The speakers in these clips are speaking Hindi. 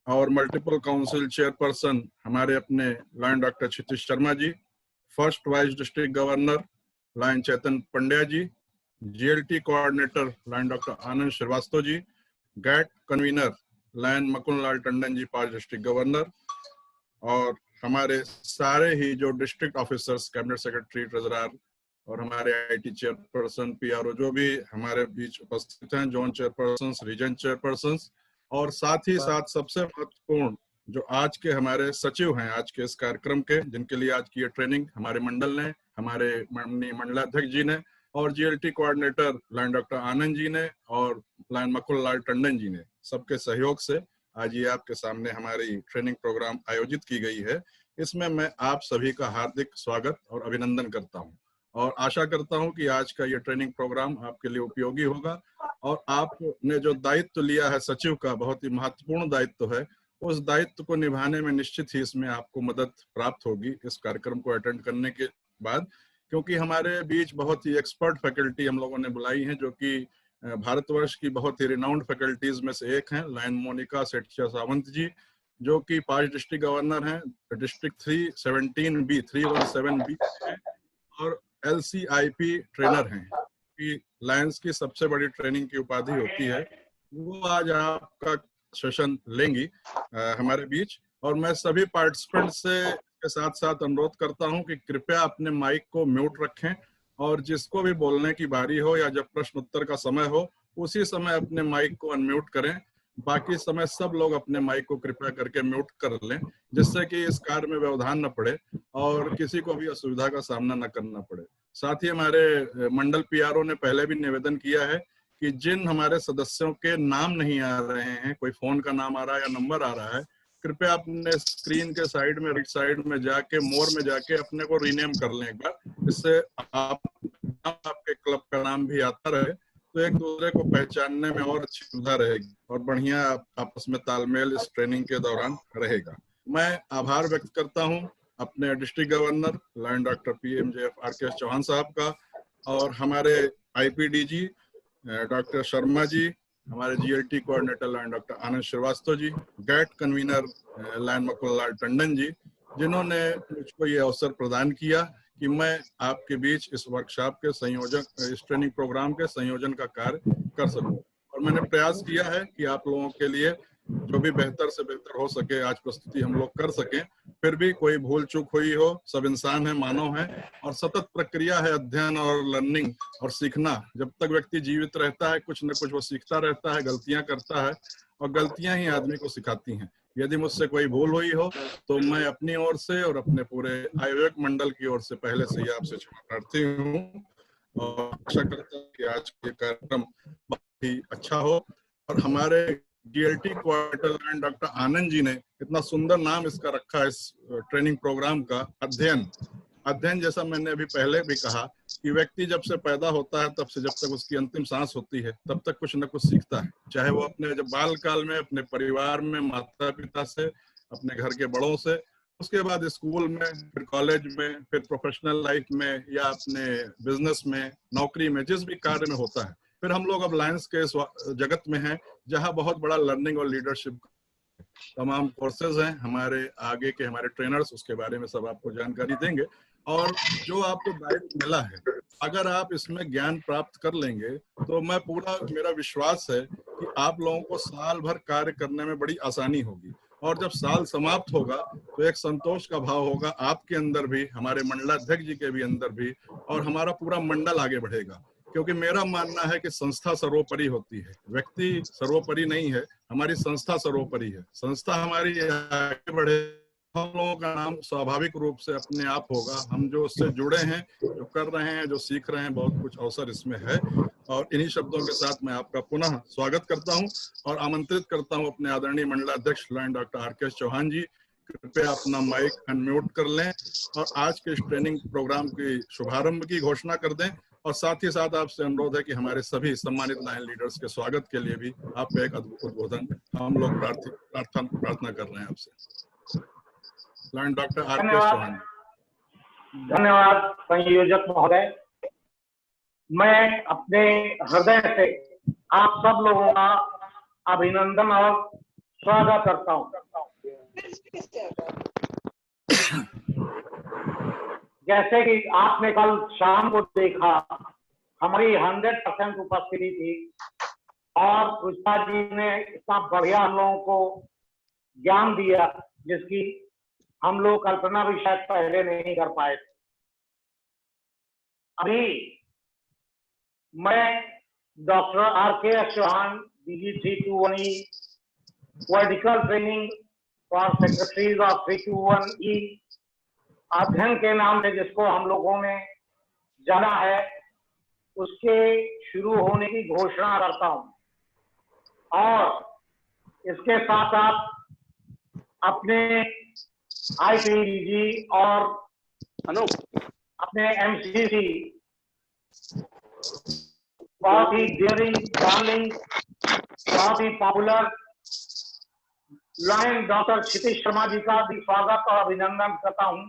और मल्टीपल काउंसिल चेयरपर्सन हमारे अपने lion doctor Kshitij Sharma ji, first vice district governor lion Chaitan Pandya ji, GLT coordinator lion doctor Anand Shrivastava ji, GAT convenor lion Makun Lal Tandon ji, 5 district governor, और हमारे सारे ही जो district officers, cabinet secretary, treasurer और हमारे आईटी चेयरपर्सन, पीआरओ जो भी हमारे बीच उपस्थित हैं, जोन चेयरपर्सन, रीजन चेयरपर्सन, और साथ ही साथ सबसे महत्वपूर्ण जो आज के हमारे सचिव हैं आज के इस कार्यक्रम के, जिनके लिए आज की ये ट्रेनिंग हमारे मंडल ने, हमारे माननीय मंडलाध्यक्ष जी ने और GLT coordinator lion doctor Anand ji ने और लायन मकुल लाल टंडन जी ने, सबके सहयोग से आज ये आपके सामने हमारी ट्रेनिंग प्रोग्राम आयोजित की गई है। इसमें मैं आप सभी का हार्दिक स्वागत और अभिनंदन करता हूं और आशा करता हूं कि आज का ये ट्रेनिंग प्रोग्राम आपके लिए उपयोगी होगा और आपने जो दायित्व लिया है सचिव का, बहुत ही महत्वपूर्ण दायित्व है, उस दायित्व को निभाने में निश्चित ही इसमें आपको मदद प्राप्त होगी इस कार्यक्रम को अटेंड करने के बाद, क्योंकि हमारे बीच बहुत ही एक्सपर्ट फैकल्टी हम लोगों ने बुलाई है, जो कि भारतवर्ष की बहुत ही रिनाउंड फैकल्टीज में से एक हैं, लायन मोनिका सेठिया सावंत जी, जो कि 5 डिस्ट्रिक्ट गवर्नर हैं, डिस्ट्रिक्ट 317B 317B हैं और LCIP ट्रेनर हैं, कि लायंस की सबसे बड़ी ट्रेनिंग की उपाधि होती है। वो आज आपका सेशन लेंगी हमारे बीच, और मैं सभी पार्टिसिपेंट से के साथ साथ अनुरोध करता हूं कि कृपया अपने माइक को म्यूट रखें और जिसको भी बोलने की बारी हो या जब प्रश्न उत्तर का समय हो उसी समय अपने माइक को अनम्यूट करें। बाकी समय सब लोग अपने माइक को कृपया करके म्यूट कर लें, जिससे कि इस कार्य में व्यवधान न पड़े और किसी को भी असुविधा का सामना न करना पड़े। साथ ही हमारे मंडल पीआरओ ने पहले भी निवेदन किया है कि जिन हमारे सदस्यों के नाम नहीं आ रहे हैं, कोई फोन का नाम आ रहा है या नंबर आ रहा है, कृपया अपने स्क्रीन के साइड में, राइट साइड में जाके, मोर में जाके अपने को रीनेम कर लें एक बार, जिससे आपके क्लब का नाम भी आता रहे, तो एक दूसरे को पहचानने में और अच्छी सुविधा रहेगी और बढ़िया आपस में तालमेल इस ट्रेनिंग के दौरान रहेगा। मैं आभार व्यक्त करता हूं अपने district governor lion doctor PMJF RKS Chauhan sahab का और हमारे IPDG डॉक्टर शर्मा जी, हमारे GLT coordinator lion doctor Anand Shrivastava ji, GAT convenor lion Mukul लाल टंडन जी, जिन्होंने मुझको ये अवसर प्रदान किया कि मैं आपके बीच इस वर्कशॉप के संयोजन, इस ट्रेनिंग प्रोग्राम के संयोजन का कार्य कर सकूं। और मैंने प्रयास किया है कि आप लोगों के लिए जो भी बेहतर से बेहतर हो सके आज प्रस्तुति हम लोग कर सकें। फिर भी कोई भूल चूक हुई हो, सब इंसान है, मानव है, और सतत प्रक्रिया है अध्ययन और लर्निंग और सीखना। जब तक व्यक्ति जीवित रहता है कुछ न कुछ वो सीखता रहता है, गलतियां करता है और गलतियां ही आदमी को सिखाती हैं। यदि मुझसे कोई भूल हुई हो तो मैं अपनी ओर से और अपने पूरे आयोजक मंडल की ओर से पहले से ही आपसे क्षमा प्रार्थी हूँ और आशा करता हूँ कि आज के कार्यक्रम बहुत ही अच्छा हो। और हमारे GLT coordinator doctor Anand ji ने इतना सुंदर नाम इसका रखा इस ट्रेनिंग प्रोग्राम का, अध्ययन। अध्ययन जैसा मैंने अभी पहले भी कहा कि व्यक्ति जब से पैदा होता है तब से जब तक उसकी अंतिम सांस होती है तब तक कुछ न कुछ सीखता है, चाहे वो अपने जब बाल काल में अपने परिवार में, माता पिता से, अपने घर के बड़ों से, उसके बाद स्कूल में, फिर कॉलेज में, फिर प्रोफेशनल लाइफ में या अपने बिजनेस में, नौकरी में, जिस भी कार्य में होता है। फिर हम लोग अब लायंस के जगत में हैं जहाँ बहुत बड़ा लर्निंग और लीडरशिप तमाम कोर्सेज हैं। हमारे आगे के हमारे ट्रेनर्स उसके बारे में सब आपको जानकारी देंगे और जो आपको दायित्व मिला है अगर आप इसमें ज्ञान प्राप्त कर लेंगे तो मैं पूरा, मेरा विश्वास है कि आप लोगों को साल भर कार्य करने में बड़ी आसानी होगी और जब साल समाप्त होगा तो एक संतोष का भाव होगा आपके अंदर भी, हमारे मंडलाध्यक्ष जी के भी अंदर भी, और हमारा पूरा मंडल आगे बढ़ेगा। क्योंकि मेरा मानना है कि संस्था सर्वोपरि होती है, व्यक्ति सर्वोपरि नहीं है, हमारी संस्था सर्वोपरि है। संस्था हमारी आगे बढ़े, हम लोगों का नाम स्वाभाविक रूप से अपने आप होगा। हम जो उससे जुड़े हैं, जो कर रहे हैं, जो सीख रहे हैं, बहुत कुछ अवसर इसमें है। और इन्हीं शब्दों के साथ मैं आपका पुनः स्वागत करता हूं और आमंत्रित करता हूं अपने आदरणीय मंडलाध्यक्ष लायन डॉक्टर RKS चौहान जी, कृपया अपना माइक अनम्यूट कर लें और आज के इस ट्रेनिंग प्रोग्राम की शुभारंभ की घोषणा कर दें। और साथ ही साथ आपसे अनुरोध है कि हमारे सभी सम्मानित लायन लीडर्स के स्वागत के लिए भी आपका एक अद्भुत उद्बोधन हम लोग प्रार्थना कर रहे हैं आपसे। Lion doctor RKS Chauhan. धन्यवाद संयोजक महोदय। मैं अपने हृदय से आप सब लोगों का अभिनंदन और स्वागत करता हूं। जैसे कि आपने कल शाम को देखा, हमारी 100% उपस्थिति थी और पुष्पा जी ने इतना बढ़िया हम लोगों को ज्ञान दिया जिसकी हम लोग कल्पना भी शायद पहले नहीं कर पाए थे। अभी मैं doctor RKS Chauhan, DG 321E, vertical training for secretaries of 321E अध्ययन के नाम से जिसको हम लोगों ने जाना है, उसके शुरू होने की घोषणा करता हूं और इसके साथ साथ अपने IPDG और अपने MCC बहुत ही डियरिंग, डार्लिंग, बहुत ही popular lion doctor Kshitij Sharma जी का भी स्वागत और अभिनंदन करता हूं।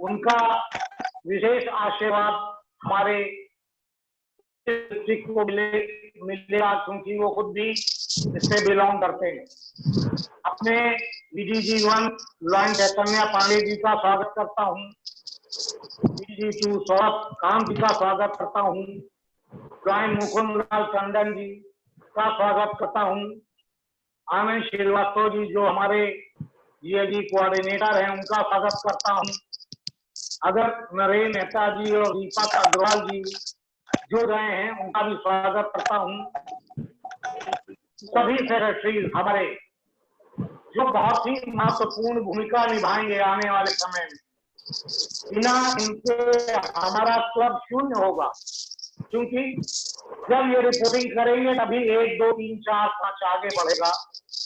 उनका विशेष आशीर्वाद हमारे डिस्ट्रिक्ट को मिलेगा क्योंकि वो खुद भी इससे बिलोंग करते हैं। अपने DG 1 लायन चैतन्य पांडे जी का स्वागत करता हूं। DG 2 सौरभ कांत जी का स्वागत करता हूं। लायन मुकुंद लाल टंडन जी का स्वागत करता हूं। आनंद श्रीवास्तव जी जो हमारे GAG कोऑर्डिनेटर हैं, उनका स्वागत करता हूं। अगर नरेन मेहता जी और दीपक अग्रवाल जी जुड़ रहे हैं, उनका भी स्वागत करता हूं। सभी सेक्रेटरीज हमारे जो बहुत ही महत्वपूर्ण भूमिका निभाएंगे आने वाले समय में, बिना इनके हमारा क्लब शून्य होगा, क्योंकि जब ये रिपोर्टिंग करेंगे तभी 1, 2, 3, 4, 5 आगे बढ़ेगा,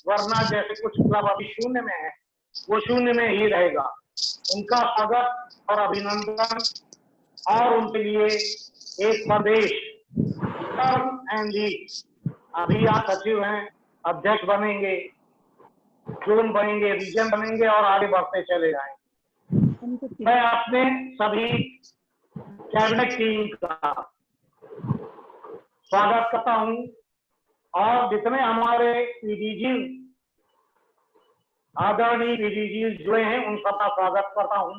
वरना जैसे कुछ क्लब अभी शून्य में है, वो शून्य में ही रहेगा। उनका स्वागत और अभिनंदन और उनके लिए एक संदेश। एंड अभी आप सचिव हैं, अध्यक्ष बनेंगे, जोन बनेंगे, रीजन बनेंगे और आगे बढ़ते चले जाएंगे। मैं अपने सभी कैबिनेट टीम का स्वागत करता हूं और जितने हमारे PDG आदरणीय PDG जुड़े हैं, उन सबका स्वागत करता हूं।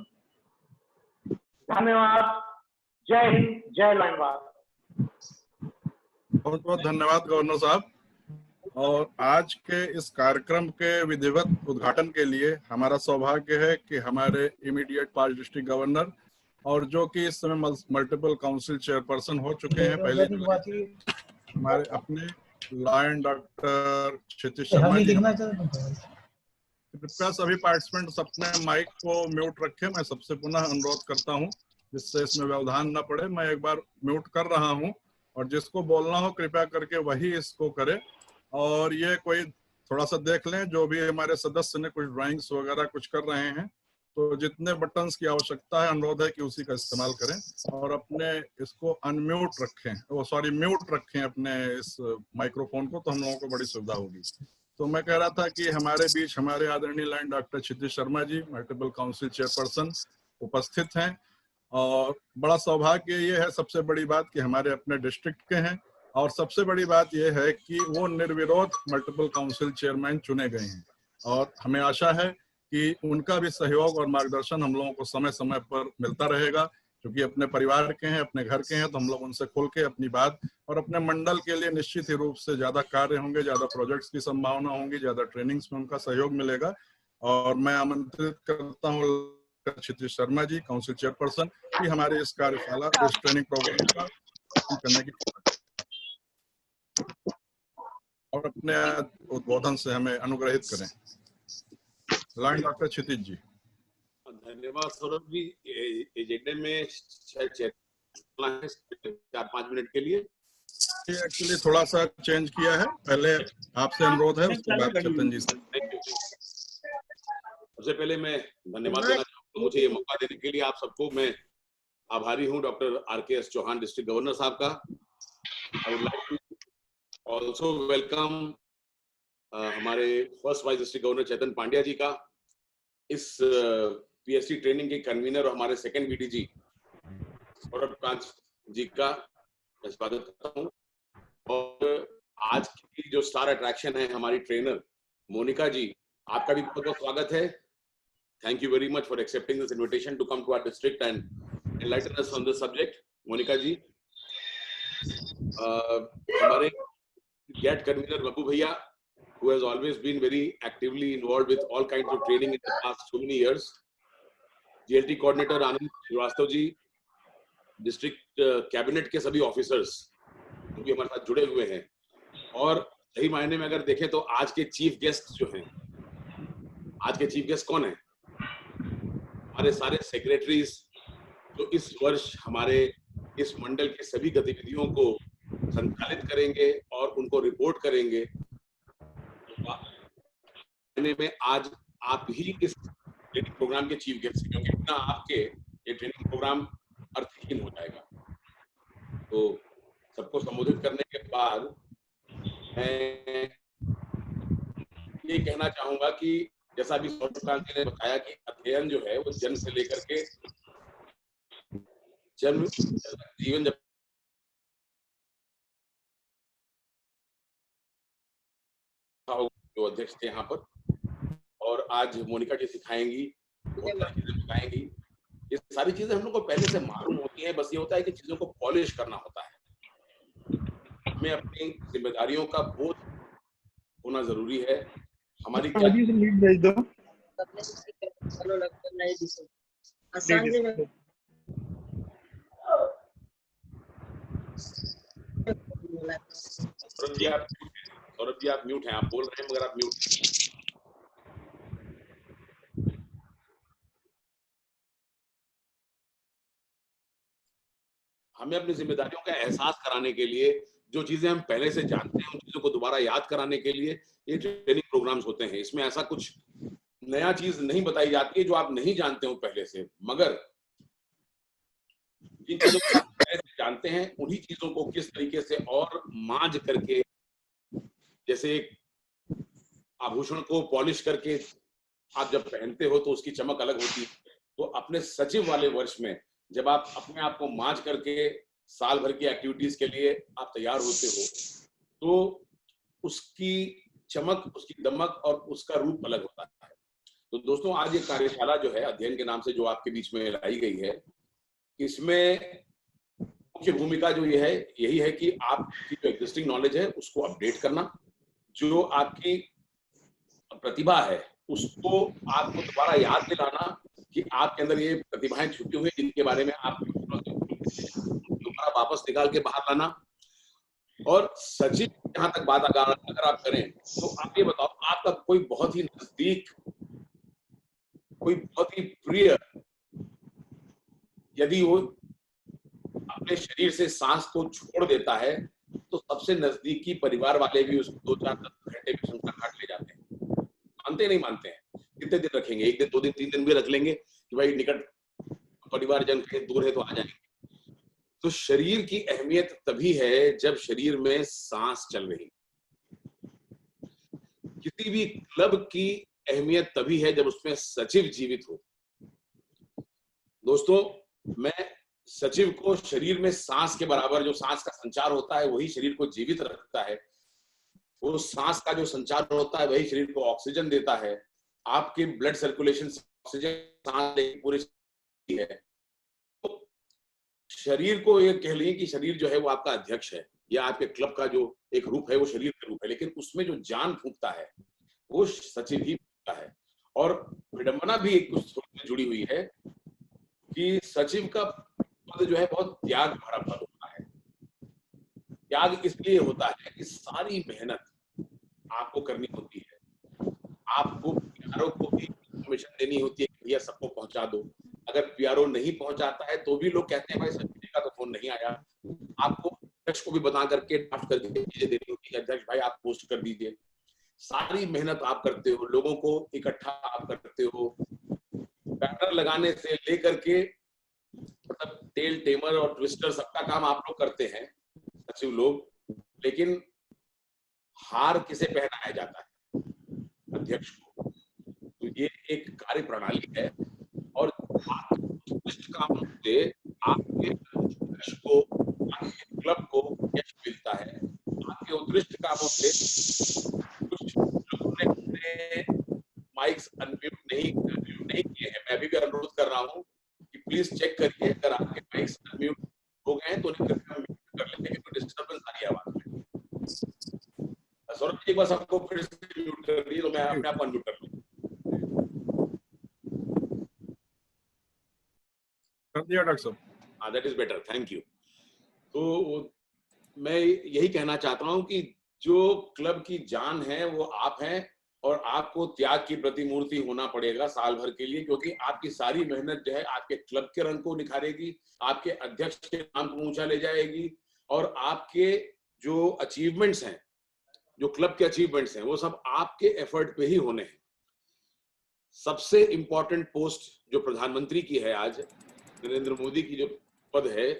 धन्यवाद। जय हिंद, जय लाइनवाद। बहुत बहुत धन्यवाद गवर्नर साहब। और आज के इस कार्यक्रम के विधिवत उद्घाटन के लिए हमारा सौभाग्य है कि हमारे इमीडिएट पांच डिस्ट्रिक्ट गवर्नर और जो कि इस समय मल्टीपल काउंसिल चेयरपर्सन हो चुके हैं, पहले हमारे अपने लायन डॉक्टर क्षितिज शर्मा जी। कृपया सभी पार्टिसिपेंट्स अपने माइक को म्यूट रखें। मैं सबसे पुनः अनुरोध करता हूं, जिससे इसमें व्यवधान न पड़े। मैं एक बार म्यूट कर रहा हूं और जिसको बोलना हो कृपया करके वही इसको करे। और ये कोई थोड़ा सा देख लें, जो भी हमारे सदस्य ने कुछ ड्राइंग्स वगैरह कुछ कर रहे हैं, तो जितने बटन्स की आवश्यकता है अनुरोध है कि उसी का इस्तेमाल करें और अपने इसको अनम्यूट रखें, वो सॉरी म्यूट रखें अपने इस माइक्रोफोन को, तो हम लोगों को बड़ी सुविधा होगी। तो मैं कह रहा था कि हमारे बीच हमारे आदरणीय लायन डॉक्टर क्षितिज शर्मा जी, मल्टीपल काउंसिल चेयरपर्सन, उपस्थित हैं और बड़ा सौभाग्य ये है, सबसे बड़ी बात कि हमारे अपने डिस्ट्रिक्ट के हैं और सबसे बड़ी बात यह है कि वो निर्विरोध मल्टीपल काउंसिल चेयरमैन चुने गए हैं और हमें आशा है कि उनका भी सहयोग और मार्गदर्शन हम लोगों को समय समय पर मिलता रहेगा, क्योंकि अपने परिवार के हैं, अपने घर के हैं, तो हम लोग उनसे खुल के अपनी बात और अपने मंडल के लिए निश्चित ही रूप से ज्यादा कार्य होंगे, ज्यादा प्रोजेक्ट्स की संभावना होंगी, ज्यादा ट्रेनिंग्स में उनका सहयोग मिलेगा। और मैं आमंत्रित करता हूँ क्षितिज शर्मा जी, काउंसिल चेयरपर्सन, की हमारे इस कार्यशाला, इस ट्रेनिंग प्रोग्राम का करने की और अपने उद्बोधन से हमें अनुग्रहित करें। लाइन डॉक्टर क्षितिज जी। धन्यवाद सौरभ जी। एजेंडे में 4-5 मिनट के लिए एक्चुअली थोड़ा सा चेंज किया है, पहले आपसे अनुरोध है, उसके बाद चेतन जी से। सबसे पहले मैं धन्यवाद देना चाहूंगा मुझे ये मौका देने के लिए। आप सबको मैं आभारी हूँ doctor RKS Chauhan district governor साहब का। I would like to also welcome हमारे first vice district governor Chetan Pandya ji का, इस PSC ट्रेनिंग के कन्वीनर और हमारे सेकंड VDG सौरभ कांत जी का स्वागत करता हूँ। और आज की जो स्टार अट्रैक्शन है हमारी ट्रेनर मोनिका जी, आपका भी बहुत बहुत स्वागत है। Thank you very much for accepting this invitation to come to our district and enlighten us on this subject. Monika ji, हमारे गेट कन्वीनर बाबू भैया, who has always been very actively involved with all kinds of training in the past so many years, GLT coordinator Anand Shrivastava ji, district cabinet के सभी ऑफिसर्स जो भी हमारे साथ जुड़े हुए हैं, और सही मायने में अगर देखें तो आज के चीफ गेस्ट जो हैं, आज के चीफ गेस्ट कौन है? हमारे सारे सेक्रेटरीज जो इस वर्ष हमारे इस मंडल की सभी गतिविधियों को संचालित करेंगे और उनको रिपोर्ट करेंगे। में आज आप ही इस ट्रेनिंग प्रोग्राम के चीफ गेस्ट हैं, क्योंकि बिना आपके ये ट्रेनिंग प्रोग्राम अर्थहीन हो जाएगा। तो सबको संबोधित करने के बाद मैं ये कहना चाहूंगा कि जैसा अभी सौरभ ने बताया कि अध्ययन जो है वो जन्म से लेकर के जन्म जीवन जब जो अध्यक्ष थे यहाँ पर, और आज मोनिका जी सिखाएंगी, बहुत सारी चीजें सिखाएंगी। ये सारी चीजें हम लोग को पहले से मालूम होती है, बस ये होता है कि चीजों को पॉलिश करना होता है। हमें अपनी जिम्मेदारियों का बोध होना जरूरी है। हमारी भेज दो। सौरभ जी आप म्यूट हैं, आप बोल रहे हैं मगर आप म्यूट हैं। हमें अपनी जिम्मेदारियों का एहसास कराने के लिए, जो चीजें हम पहले से जानते हैं उन चीजों को दोबारा याद कराने के लिए ये ट्रेनिंग प्रोग्राम्स होते हैं। इसमें ऐसा कुछ नया चीज नहीं बताई जाती है जो आप नहीं जानते हो पहले से, मगर जिन चीजों को आप पहले से जानते हैं उन्हीं चीजों को किस तरीके से और मांझ करके, जैसे एक आभूषण को पॉलिश करके आप जब पहनते हो तो उसकी चमक अलग होती है। तो अपने सचिव वाले वर्ष में जब आप अपने आप को मांझ करके साल भर की एक्टिविटीज के लिए आप तैयार होते हो तो उसकी चमक, उसकी दमक और उसका रूप अलग होता है। तो दोस्तों, आज ये कार्यशाला जो है अध्ययन के नाम से जो आपके बीच में लाई गई है, इसमें मुख्य भूमिका जो ये है यही है कि आपकी जो एग्जिस्टिंग नॉलेज है उसको अपडेट करना, जो आपकी प्रतिभा है उसको आपको दोबारा याद दिलाना कि आपके अंदर ये प्रतिभाएं छुपी हुई जिनके बारे में आप दोबारा वापस निकाल के बाहर लाना। और सचिव जहां तक बात अगर आप करें तो आप ये बताओ, आपका कोई बहुत ही नजदीक, कोई बहुत ही प्रिय, यदि वो अपने शरीर से सांस को छोड़ देता है तो सबसे नजदीकी परिवार वाले भी उसको 2-4 घंटे में शंका काट ले जाते हैं। मानते नहीं मानते हैं? कितने दिन रखेंगे? 1 दिन, 2 दिन, 3 दिन भी रख लेंगे कि भाई निकट परिवारजन कहीं दूर है तो आ जाएंगे। तो शरीर की अहमियत तभी है जब शरीर में सांस चल रही। किसी भी क्लब की अहमियत तभी है जब उसमें सचिव जीवित हो। दोस्तों, मैं सचिव को शरीर में सांस के बराबर, जो सांस का संचार होता है वही शरीर को जीवित रखता है। वो सांस का जो संचार होता है वही शरीर को ऑक्सीजन देता है। आपके ब्लड सर्कुलेशन से ऑक्सीजन सांस पूरे है। तो शरीर को ये कह लिए कि शरीर जो है वो आपका अध्यक्ष है, या आपके क्लब का जो एक रूप है वो शरीर का रूप है, लेकिन उसमें जो जान फूंकता है वो सचिव ही फूंकता है। और विडंबना भी एक उससे जुड़ी हुई है कि सचिव का पद जो है बहुत त्याग भरा पद होता है। त्याग इसलिए होता है कि सारी मेहनत आपको करनी होती है, आपको पीआरओ को भी इन्फॉर्मेशन देनी होती है कि भैया सबको पहुंचा दो। अगर पीआरओ नहीं पहुंचाता है तो भी लोग कहते हैं भाई सचिव का तो फोन नहीं आया। आपको अध्यक्ष को भी बता करके ड्राफ्ट करके चीजें देनी होती है, अध्यक्ष भाई आप पोस्ट कर दीजिए। सारी मेहनत आप करते हो, लोगों को इकट्ठा आप करते हो, बैनर लगाने से लेकर के मतलब टेल टेमर और ट्विस्टर सबका काम आप लोग करते हैं सचिव लोग, लेकिन हार किसे पहनाया जाता है? अध्यक्ष को। तो ये एक कार्य प्रणाली है और काम से आपके अध्यक्ष को, आपके क्लब को यश मिलता है, आपके उत्कृष्ट कामों से कुछ लोगों ने अपने माइक्स अनम्यूट नहीं किए हैं। मैं अभी भी अनुरोध कर रहा हूँ कि प्लीज चेक करिए, अगर आपके माइक्स अनम्यूट हो गए हैं तो उन्हें कृपया म्यूट कर लें, क्योंकि डिस्टर्बेंस आ रही है आवाज में। सौरभ जी एक बार सबको फिर से म्यूट कर दिए तो मैं अपने आप अनम्यूट कर लूँ। कर दिया डॉक्टर साहब। हाँ, that is better, thank you. तो मैं यही कहना चाहता हूं कि जो क्लब की जान है वो आप हैं, और आपको त्याग की प्रतिमूर्ति होना पड़ेगा साल भर के लिए, क्योंकि आपकी सारी मेहनत जो है आपके क्लब के रंग को निखारेगी, आपके अध्यक्ष के नाम को ऊंचा ले जाएगी, और आपके जो अचीवमेंट्स हैं, जो क्लब के अचीवमेंट्स हैं, वो सब आपके एफर्ट पे ही होने हैं। सबसे इंपॉर्टेंट पोस्ट जो प्रधानमंत्री की है आज, नरेंद्र मोदी की जो पद है,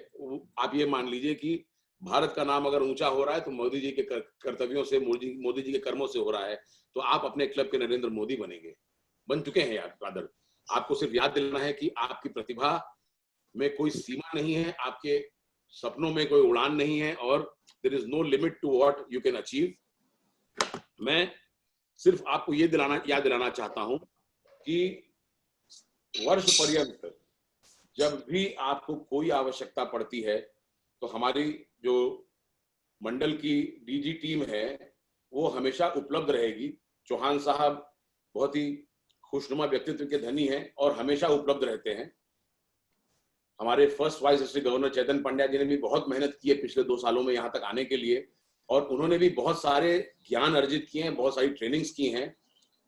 आप ये मान लीजिए कि भारत का नाम अगर ऊंचा हो रहा है तो मोदी जी के कर्तव्यों से, मोदी जी के कर्मों से हो रहा है। तो आप अपने क्लब के नरेंद्र मोदी बन चुके हैं यार ब्रदर। आपको सिर्फ याद दिलाना है कि आपकी प्रतिभा में कोई सीमा नहीं है, आपके सपनों में कोई उड़ान नहीं है, और there is no limit to what you can achieve. मैं सिर्फ आपको ये याद दिलाना चाहता हूं कि वर्ष पर्यंत जब भी आपको कोई आवश्यकता पड़ती है तो हमारी जो मंडल की डीजी टीम है वो हमेशा उपलब्ध रहेगी। चौहान साहब बहुत ही खुशनुमा व्यक्तित्व के धनी हैं और हमेशा उपलब्ध रहते हैं। हमारे first vice district governor Chaitan Pandya ji ने भी बहुत मेहनत की है पिछले 2 सालों में यहाँ तक आने के लिए, और उन्होंने भी बहुत सारे ज्ञान अर्जित किए हैं, बहुत सारी ट्रेनिंग्स की हैं।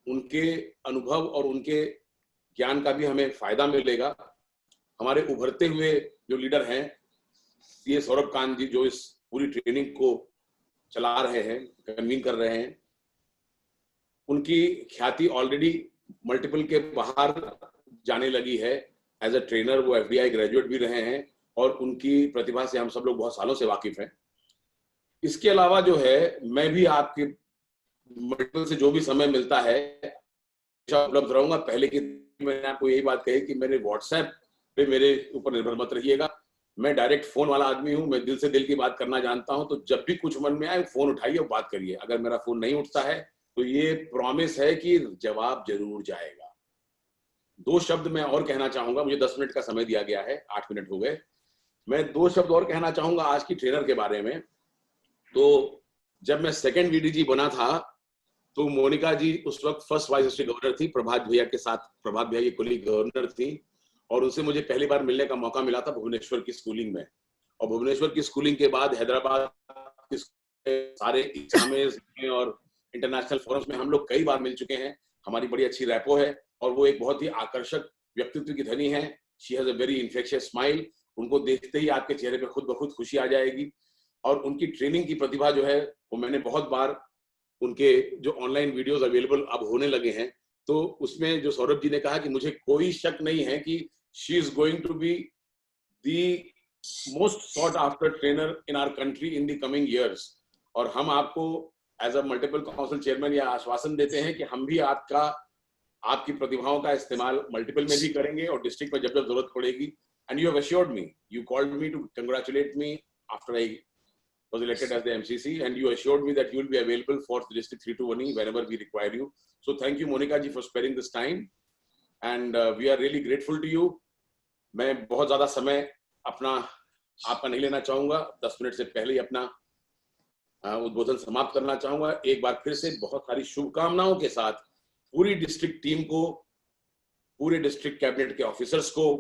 उनके अनुभव और उनके ज्ञान का भी हमें फायदा मिलेगा। हमारे उभरते हुए जो लीडर हैं सीए सौरभ कांत जी, जो इस पूरी ट्रेनिंग को चला रहे हैं, कन्वीन कर रहे हैं, उनकी ख्याति ऑलरेडी मल्टीपल के बाहर जाने लगी है। एज अ ट्रेनर वो एफडीआई ग्रेजुएट भी रहे हैं और उनकी प्रतिभा से हम सब लोग बहुत सालों से वाकिफ हैं। इसके अलावा जो है, मैं भी आपके मल्टीपल से जो भी समय मिलता है उपलब्ध रहूंगा। पहले की मैंने आपको यही बात कही कि मेरे व्हाट्सएप पे मेरे ऊपर निर्भर मत रहिएगा। मैं डायरेक्ट फोन वाला आदमी हूं, मैं दिल से दिल की बात करना जानता हूं। तो जब भी कुछ मन में आए फोन उठाइए और बात करिए। अगर मेरा फोन नहीं उठता है तो ये प्रॉमिस है कि जवाब जरूर जाएगा। 2 शब्द मैं और कहना चाहूंगा, मुझे 10 मिनट का समय दिया गया है, 8 मिनट हो गए। मैं 2 शब्द और कहना चाहूंगा आज की ट्रेनर के बारे में। तो जब मैं सेकंड वीडीजी बना था तो मोनिका जी उस वक्त फर्स्ट वाइस डिस्ट्रिक्ट गवर्नर थी, प्रभात भैया के साथ, प्रभात भैया की कुलीग गवर्नर थी, और उनसे मुझे पहली बार मिलने का मौका मिला था भुवनेश्वर की स्कूलिंग में। और भुवनेश्वर की स्कूलिंग के बाद हैदराबाद के सारे एग्जाम्स और इंटरनेशनल फोरम्स में हम लोग कई बार मिल चुके हैं। हमारी बड़ी अच्छी रैपो है और वो एक बहुत ही आकर्षक व्यक्तित्व की धनी है। She has a very infectious smile. उनको देखते ही आपके चेहरे पे खुद ब खुद खुशी आ जाएगी। और उनकी ट्रेनिंग की प्रतिभा जो है वो मैंने बहुत बार, उनके जो ऑनलाइन वीडियोस अवेलेबल अब होने लगे हैं, तो उसमें जो सौरभ जी ने कहा कि मुझे कोई शक नहीं है कि she is going to be the most sought after trainer in our country in the coming years. और हम आपको as a multiple council chairman यह आश्वासन देते हैं कि हम भी आपकी प्रतिभाओं का इस्तेमाल मल्टीपल में भी करेंगे और डिस्ट्रिक्ट में जब जब जरूरत पड़ेगी। And you have assured me, you called me to congratulate me after I was elected as the MCC, and you assured me that you will be available for the District 321 whenever we require you. So thank you Monica ji for sparing this time, and we are really grateful to you. मैं बहुत ज्यादा समय आपका नहीं लेना चाहूंगा। 10 मिनट से पहले ही अपना उद्बोधन समाप्त करना चाहूंगा। एक बार फिर से बहुत सारी शुभकामनाओं के साथ पूरी डिस्ट्रिक्ट टीम को, पूरे डिस्ट्रिक्ट कैबिनेट के ऑफिसर्स को,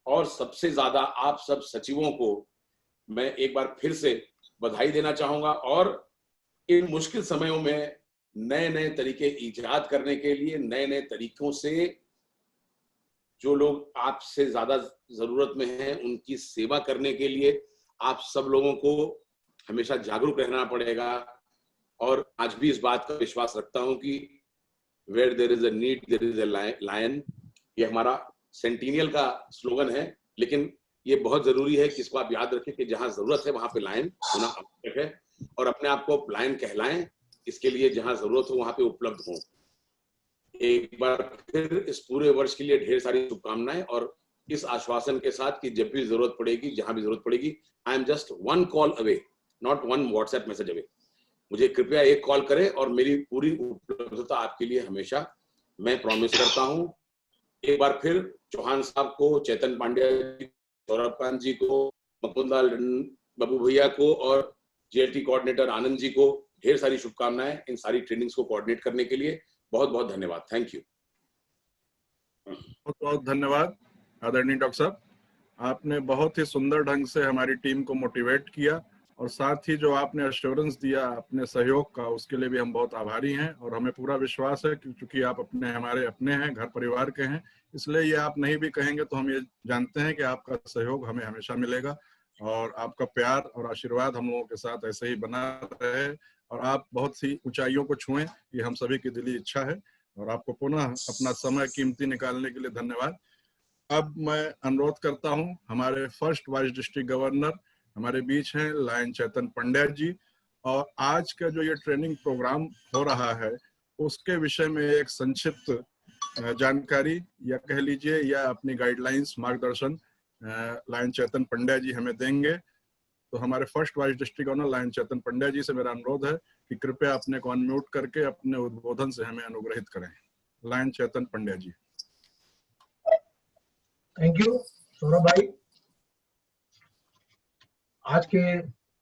और सबसे ज्यादा आप सब सचिवों को मैं एक बार फिर से बधाई देना चाहूंगा। और इन मुश्किल समयों में नए नए तरीके इजाद करने के लिए, नए नए तरीकों से जो लोग आपसे ज्यादा जरूरत में हैं उनकी सेवा करने के लिए आप सब लोगों को हमेशा जागरूक रहना पड़ेगा। और आज भी इस बात का विश्वास रखता हूं कि where there is a need there is a lion, ये हमारा सेंटिनियल का स्लोगन है। लेकिन ये बहुत जरूरी है कि इसको आप याद रखें कि जहां जरूरत है वहां पे लायन होना आवश्यक है, और अपने आप को लायन कहलाएं, इसके लिए जहां जरूरत हो वहां पे उपलब्ध हो। एक बार फिर इस पूरे वर्ष के लिए ढेर सारी शुभकामनाएं, और इस आश्वासन के साथ कि जब भी जरूरत पड़ेगी, जहां भी जरूरत पड़ेगी, I am just 1 call away, not 1 WhatsApp message away. मुझे कृपया एक कॉल करें और मेरी पूरी उपलब्धता आपके लिए हमेशा मैं प्रॉमिस करता हूं। एक बार फिर चौहान साहब को, चेतन पांड्या जी, सौरभ कांत जी को, मुकुंदलाल बाबू भैया को और जेएलटी कोऑर्डिनेटर आनंद जी को ढेर सारी शुभकामनाएं इन सारी ट्रेनिंग्स को कोऑर्डिनेट करने के लिए। बहुत बहुत धन्यवाद। Thank you. बहुत बहुत धन्यवाद आदरणीय डॉक्टर साहब, आपने बहुत ही सुंदर ढंग से हमारी टीम को मोटिवेट किया और साथ ही जो आपने अश्योरेंस दिया अपने सहयोग का, उसके लिए भी हम बहुत आभारी हैं। और हमें पूरा विश्वास है कि चूंकि आप हमारे अपने हैं, घर परिवार के हैं, इसलिए ये आप नहीं भी कहेंगे तो हम ये जानते हैं कि आपका सहयोग हमें हमेशा मिलेगा और आपका प्यार और आशीर्वाद हम लोगों के साथ ऐसे ही बना रहे और आप बहुत सी ऊंचाइयों को छुएं, ये हम सभी की दिली इच्छा है। और आपको पुनः अपना समय कीमती निकालने के लिए धन्यवाद। अब मैं अनुरोध करता हूं, हमारे फर्स्ट वाइस डिस्ट्रिक्ट गवर्नर हमारे बीच हैं लायन चेतन पंड्या जी, और आज का जो ये ट्रेनिंग प्रोग्राम हो रहा है उसके विषय में एक संक्षिप्त जानकारी या कह लीजिए या अपनी गाइडलाइंस, मार्गदर्शन लायन चेतन पंड्या जी हमें देंगे। तो हमारे first vice district governor lion Chetan Pandya ji से मेरा अनुरोध है कि कृपया अपने को अनम्यूट करके अपने उद्बोधन से हमें अनुग्रहित करें। Lion Chetan Pandya ji. Thank you Saurabh भाई। आज के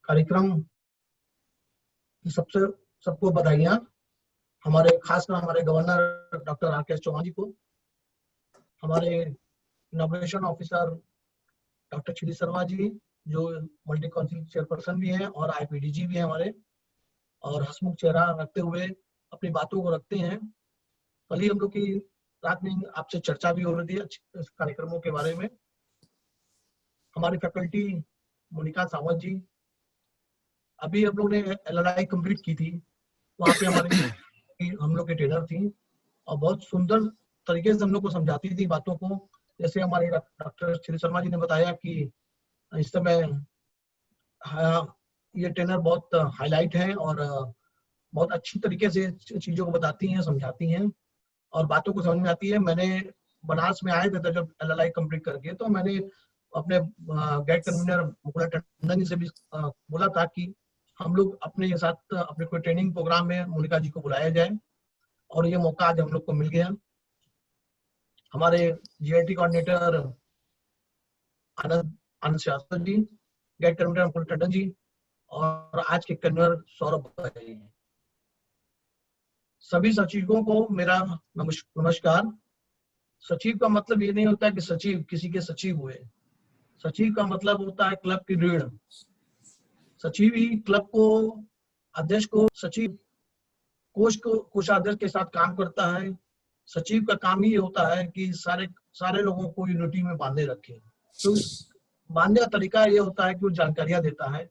कार्यक्रम की सबको बधाइयां। हमारे खासकर हमारे गवर्नर डॉक्टर आरकेएस चौहान जी को, हमारे inauguration officer doctor Kshitij Sharma जी जो मल्टी काउंसिल चेयरपर्सन भी हैं और आईपीडीजी भी हैं हमारे, और हंसमुख चेहरा रखते हुए अपनी बातों को रखते हैं। कल ही हम लोग की रात में आपसे चर्चा भी हो रही थी इस कार्यक्रमों के बारे में। हमारी फैकल्टी मोनिका सावंत जी, अभी हम लोग ने एलएलआई कंप्लीट की थी, वहाँ पे हमारे हम लोग के ट्रेनर थी और बहुत सुंदर तरीके से हम लोग को समझाती थी बातों को। जैसे हमारे डॉक्टर क्षितिज शर्मा जी ने बताया कि इस समय ये ट्रेनर बहुत हाईलाइट है और बहुत अच्छी तरीके से चीजों को बताती हैं, समझाती हैं और बातों को समझ में आती है। मैंने बनारस में आए थे जब एलएलआई कंप्लीट करके, तो मैंने अपने गाइड कन्वीनर मुकुल टंडन जी से भी बोला था कि हम लोग अपने साथ अपने कोई ट्रेनिंग प्रोग्राम में मोनिका जी को बुलाया जाए, और ये मौका आज हम लोग को मिल गया। हमारे जीआईटी कोऑर्डिनेटर आनंद श्रीवास्तव जी, गाइड कन्वीनर मुकुल टंडन जी और आज के कन्वीनर सौरभ भाई, सभी सचिवों को मेरा नमस्कार। सचिव का मतलब ये नहीं होता कि सचिव किसी के सचिव हुए। सचिव का मतलब होता है क्लब की रीढ़। सचिव ही क्लब को, अध्यक्ष को, सचिव कोषाध्यक्ष के साथ काम करता है। सचिव का काम ही होता है कि सारे लोगों को यूनिटी में बांधे रखे। तो बांधने का तरीका ये होता है कि वो जानकारियां देता है,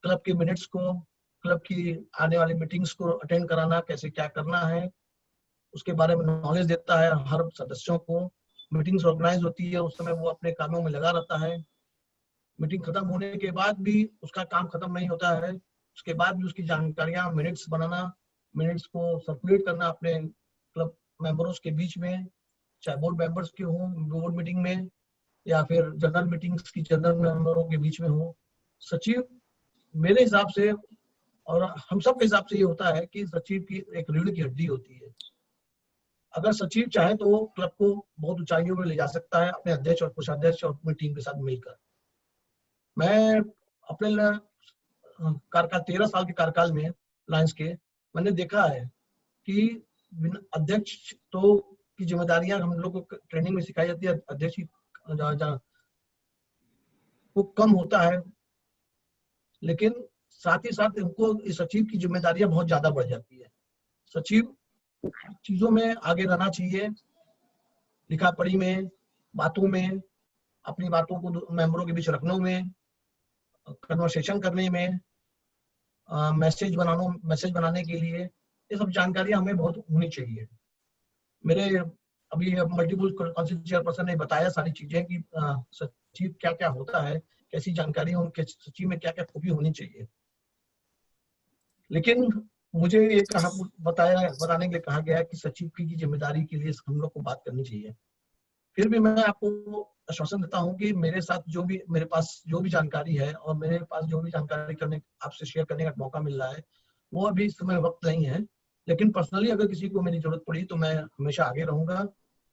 क्लब के मिनट्स को, क्लब की आने वाली मीटिंग्स को अटेंड कराना, कैसे क्या करना है उसके बारे में नॉलेज देता है हर सदस्यों को। मीटिंग्स ऑर्गेनाइज होती है, उस समय वो अपने कामों में लगा रहता है। मीटिंग खत्म होने के बाद भी उसका काम खत्म नहीं होता है, उसके बाद भी उसकी जानकारियां, मिनट्स बनाना, मिनट्स को सर्कुलेट करना अपने क्लब मेंबर्स के बीच में, चाहे बोर्ड मेंबर्स के हों बोर्ड मीटिंग में या फिर जनरल मीटिंग्स की जनरल मेंबरों के बीच में हो। सचिव मेरे हिसाब से और हम सब के हिसाब से ये होता है कि सचिव की एक रीढ़ की हड्डी होती है। अगर सचिव चाहे तो वो क्लब को बहुत ऊंचाइयों में ले जा सकता है अपने अध्यक्ष और कोषाध्यक्ष और अपनी टीम के साथ मिलकर। मैं अपने कार्यकाल 13 साल के कार्यकाल में लायंस के मैंने देखा है कि अध्यक्ष तो की जिम्मेदारियां हम लोग को ट्रेनिंग में सिखाई जाती है, अध्यक्ष की वो कम होता है, लेकिन साथ ही साथ उनको सचिव की जिम्मेदारियां बहुत ज्यादा बढ़ जाती है। सचिव चीजों में आगे रहना चाहिए, लिखा पढ़ी में, बातों में, अपनी बातों को मेंबरों के बीच रखने में, कन्वर्सेशन करने में, मैसेज बनाने के लिए, ये सब जानकारियां हमें बहुत होनी चाहिए। मेरे अभी मल्टीपल काउंसिल चेयरपर्सन ने बताया सारी चीजें कि सचिव क्या क्या होता है, कैसी जानकारी उनके सचिव में क्या क्या खूबी होनी चाहिए। लेकिन मुझे ये बताने के लिए कहा गया है कि सचिव की जिम्मेदारी के लिए हम लोग को बात करनी चाहिए। फिर भी मैं आपको आश्वासन देता हूं कि मेरे साथ मेरे पास जो भी जानकारी है और मेरे पास जो भी जानकारी आपसे शेयर करने का मौका मिल रहा है, वो अभी इस समय वक्त नहीं है, लेकिन पर्सनली अगर किसी को मेरी जरूरत पड़ी तो मैं हमेशा आगे रहूंगा।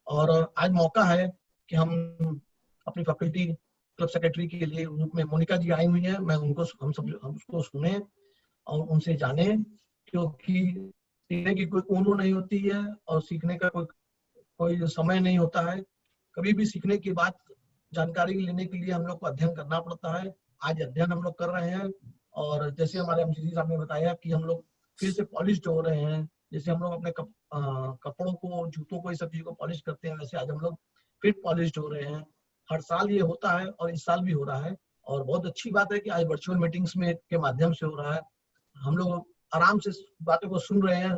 और आज मौका है कि हम अपनी फैकल्टी क्लब सेक्रेटरी के लिए रूप में मोनिका जी आई हुई है, मैं उनको हम उसको सुने और उनसे जाने, क्योंकि सीखने की कोई उम्र नहीं होती है और सीखने का कोई समय नहीं होता है। कभी भी सीखने की बात जानकारी लेने के लिए हम लोग को अध्ययन करना पड़ता है। आज अध्ययन हम लोग कर रहे हैं और जैसे हमारे एमसीसी साहब ने बताया कि हम लोग फिर से पॉलिश हो रहे हैं, जैसे हम लोग अपने कपड़ों को, जूतों को, इस सब चीजों को पॉलिश करते हैं, वैसे आज हम लोग फिर पॉलिश हो रहे हैं। हर साल ये होता है और इस साल भी हो रहा है और बहुत अच्छी बात है कि आज वर्चुअल मीटिंग्स में के माध्यम से हो रहा है। हम लोग आराम से बातों को सुन रहे हैं,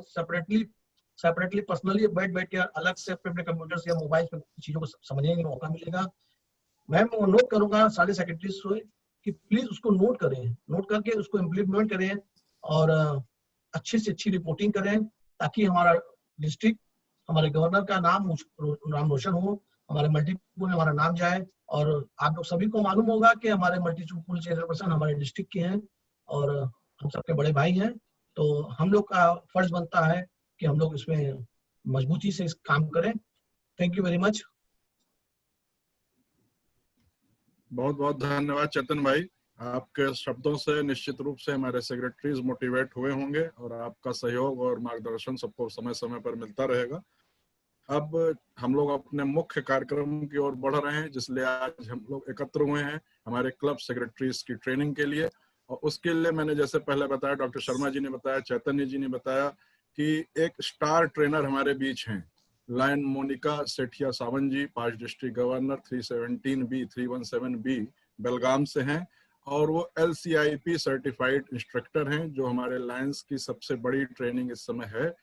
सेपरेटली पर्सनली बैठ के अलग से अपने कंप्यूटर से या मोबाइल पर चीजों को समझने का मौका मिलेगा। मैं नोट करूंगा सारे सेक्रेटरी से कि प्लीज उसको नोट करें, नोट करके उसको इम्प्लीमेंट करें और अच्छी से अच्छी रिपोर्टिंग करें, ताकि हमारा डिस्ट्रिक्ट, हमारे गवर्नर का नाम रोशन हो, हमारे मल्टीपुल में हमारा नाम जाए। और आप लोग सभी को मालूम होगा कि हमारे मल्टीपुल चेयरपर्सन हमारे डिस्ट्रिक्ट के हैं और हम सबके बड़े भाई हैं, तो हम लोग का फर्ज बनता है कि हम लोग इसमें मजबूती से इस काम करें। Thank you very much. बहुत बहुत धन्यवाद चेतन भाई, आपके शब्दों से निश्चित रूप से हमारे सेक्रेटरीज मोटिवेट हुए होंगे और आपका सहयोग और मार्गदर्शन सबको समय समय पर मिलता रहेगा। अब हम लोग अपने मुख्य कार्यक्रम की ओर बढ़ रहे हैं, जिसलिए आज हम लोग एकत्र हुए हैं हमारे क्लब सेक्रेटरीज की ट्रेनिंग के लिए। और उसके लिए मैंने जैसे पहले बताया, डॉक्टर शर्मा जी ने बताया, चैतन्य जी ने बताया कि एक स्टार ट्रेनर हमारे बीच हैं, लायन मोनिका सेठिया सावन जी, 5 डिस्ट्रिक्ट गवर्नर, 317B 317B बेलगाम से हैं और वो LCIP सर्टिफाइड इंस्ट्रक्टर हैं, जो हमारे लायंस की सबसे बड़ी ट्रेनिंग इस समय है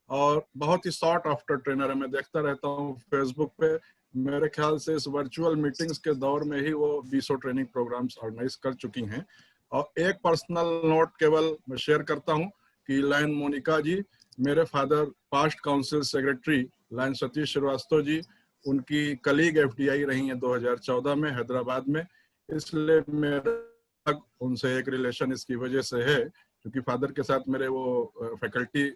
और बहुत ही सॉर्ट आफ्टर ट्रेनर है। मैं देखता रहता हूँ फेसबुक पे, मेरे ख्याल से इस वर्चुअल मीटिंग्स के दौर में ही वो 20 ट्रेनिंग प्रोग्राम्स ऑर्गेनाइज कर चुकी हैं। और एक पर्सनल नोट केवल मैं शेयर करता हूँ कि लायन मोनिका जी मेरे father past council secretary lion Satish Shrivastava ji, उनकी कलीग FDI रही हैं 2014 में हैदराबाद में, इसलिए मेरा उनसे एक रिलेशन इसकी वजह से है, क्योंकि फादर के साथ मेरे वो फैकल्टी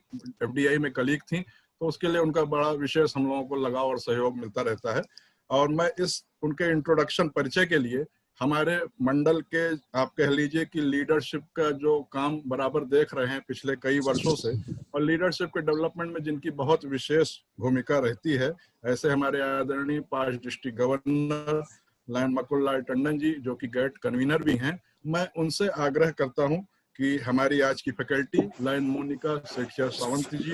FDI में कलीग थी, तो उसके लिए उनका बड़ा विशेष हम लोगों को लगाव और सहयोग मिलता रहता है। और मैं इस उनके इंट्रोडक्शन परिचय के लिए हमारे मंडल के, आप कह लीजिए कि लीडरशिप का जो काम बराबर देख रहे हैं पिछले कई वर्षों से, और लीडरशिप के डेवलपमेंट में जिनकी बहुत विशेष भूमिका रहती है, ऐसे हमारे आदरणीय 5 डिस्ट्रिक्ट गवर्नर लायन मकुल लाल टंडन जी, जो कि गेट कन्वीनर भी हैं, मैं उनसे आग्रह करता हूं कि हमारी आज की फैकल्टी लायन मोनिका सेठिया सावंत जी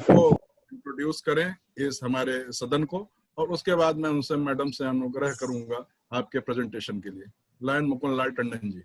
को इंट्रोड्यूस करें इस हमारे सदन को, और उसके बाद मैं उनसे मैडम से अनुग्रह करूंगा आपके प्रेजेंटेशन के लिए। लायन मुकुल लाल टंडन जी।